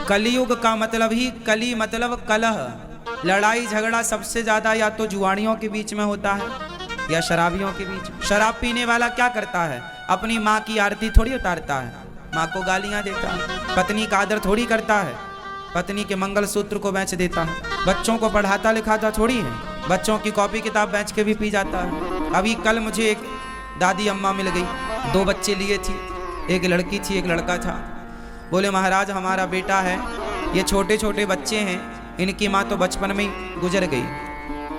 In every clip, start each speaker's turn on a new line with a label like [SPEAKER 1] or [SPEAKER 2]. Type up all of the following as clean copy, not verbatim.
[SPEAKER 1] कलयुग का मतलब ही कली मतलब कलह, लड़ाई झगड़ा सबसे ज्यादा या तो जुआड़ियों के बीच में होता है या शराबियों के बीच। शराब पीने वाला क्या करता है, अपनी माँ की आरती थोड़ी उतारता है, माँ को गालियां देता है। पत्नी का आदर थोड़ी करता है, पत्नी के मंगलसूत्र को बेच देता है। बच्चों को पढ़ाता लिखाता थोड़ी है, बच्चों की कॉपी किताब बेच के भी पी जाता है। अभी कल मुझे एक दादी अम्मा मिल गई, 2 बच्चे लिए थी, एक लड़की थी एक लड़का था। बोले महाराज हमारा बेटा है, ये छोटे छोटे बच्चे हैं, इनकी माँ तो बचपन में ही गुजर गई।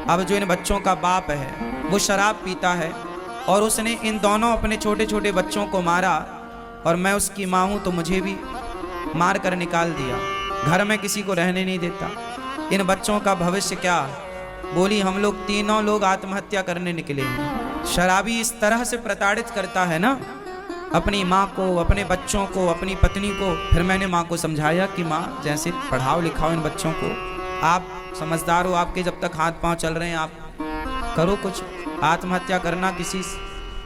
[SPEAKER 1] अब जो इन बच्चों का बाप है वो शराब पीता है और उसने इन दोनों अपने छोटे छोटे बच्चों को मारा, और मैं उसकी माँ हूँ तो मुझे भी मार कर निकाल दिया, घर में किसी को रहने नहीं देता। इन बच्चों का भविष्य क्या। बोली हम लोग तीनों लोग आत्महत्या करने निकले हैं। शराबी इस तरह से प्रताड़ित करता है ना अपनी माँ को, अपने बच्चों को, अपनी पत्नी को। फिर मैंने माँ को समझाया कि माँ जैसे पढ़ाओ लिखाओ इन बच्चों को, आप समझदार हो, आपके जब तक हाथ पांव चल रहे हैं आप करो कुछ। आत्महत्या करना किसी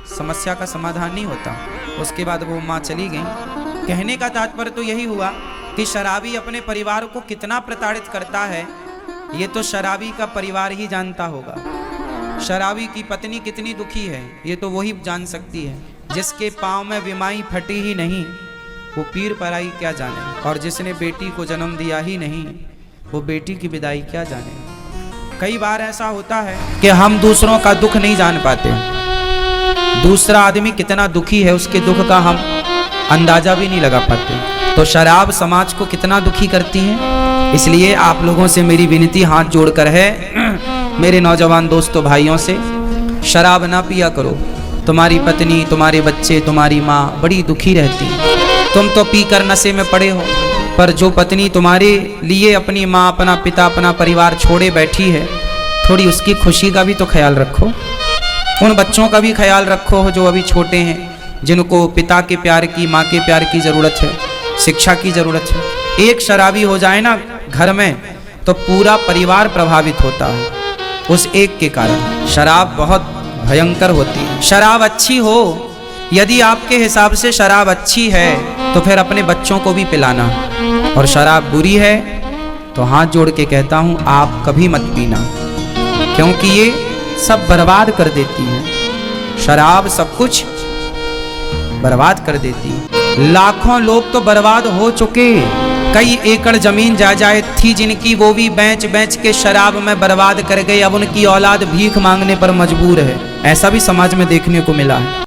[SPEAKER 1] समस्या का समाधान नहीं होता। उसके बाद वो माँ चली गई। कहने का तात्पर्य तो यही हुआ कि शराबी अपने परिवार को कितना प्रताड़ित करता है ये तो शराबी का परिवार ही जानता होगा। शराबी की पत्नी कितनी दुखी है ये तो वही जान सकती है। जिसके पाँव में विमाई फटी ही नहीं वो पीर पराई क्या जाने, और जिसने बेटी को जन्म दिया ही नहीं वो बेटी की विदाई क्या जाने। कई बार ऐसा होता है कि हम दूसरों का दुख नहीं जान पाते, दूसरा आदमी कितना दुखी है उसके दुख का हम अंदाजा भी नहीं लगा पाते। तो शराब समाज को कितना दुखी करती है। इसलिए आप लोगों से मेरी विनती हाथ जोड़कर है, मेरे नौजवान दोस्तों भाइयों से, शराब ना पिया करो। तुम्हारी पत्नी, तुम्हारे बच्चे, तुम्हारी माँ बड़ी दुखी रहती है। तुम तो पीकर नशे में पड़े हो, पर जो पत्नी तुम्हारे लिए अपनी माँ, अपना पिता, अपना परिवार छोड़े बैठी है, थोड़ी उसकी खुशी का भी तो ख्याल रखो। उन बच्चों का भी ख्याल रखो जो अभी छोटे हैं, जिनको पिता के प्यार की, माँ के प्यार की ज़रूरत है, शिक्षा की ज़रूरत है। एक शराबी हो जाए ना घर में तो पूरा परिवार प्रभावित होता है उस एक के कारण। शराब बहुत भयंकर होती है। शराब अच्छी हो, यदि आपके हिसाब से शराब अच्छी है तो फिर अपने बच्चों को भी पिलाना, और शराब बुरी है तो हाथ जोड़ के कहता हूँ आप कभी मत पीना, क्योंकि ये सब बर्बाद कर देती है। शराब सब कुछ बर्बाद कर देती है। लाखों लोग तो बर्बाद हो चुके, कई एकड़ जमीन जायदाद थी जिनकी, वो भी बेच बेच के शराब में बर्बाद कर गए। अब उनकी औलाद भीख मांगने पर मजबूर है। ऐसा भी समाज में देखने को मिला है।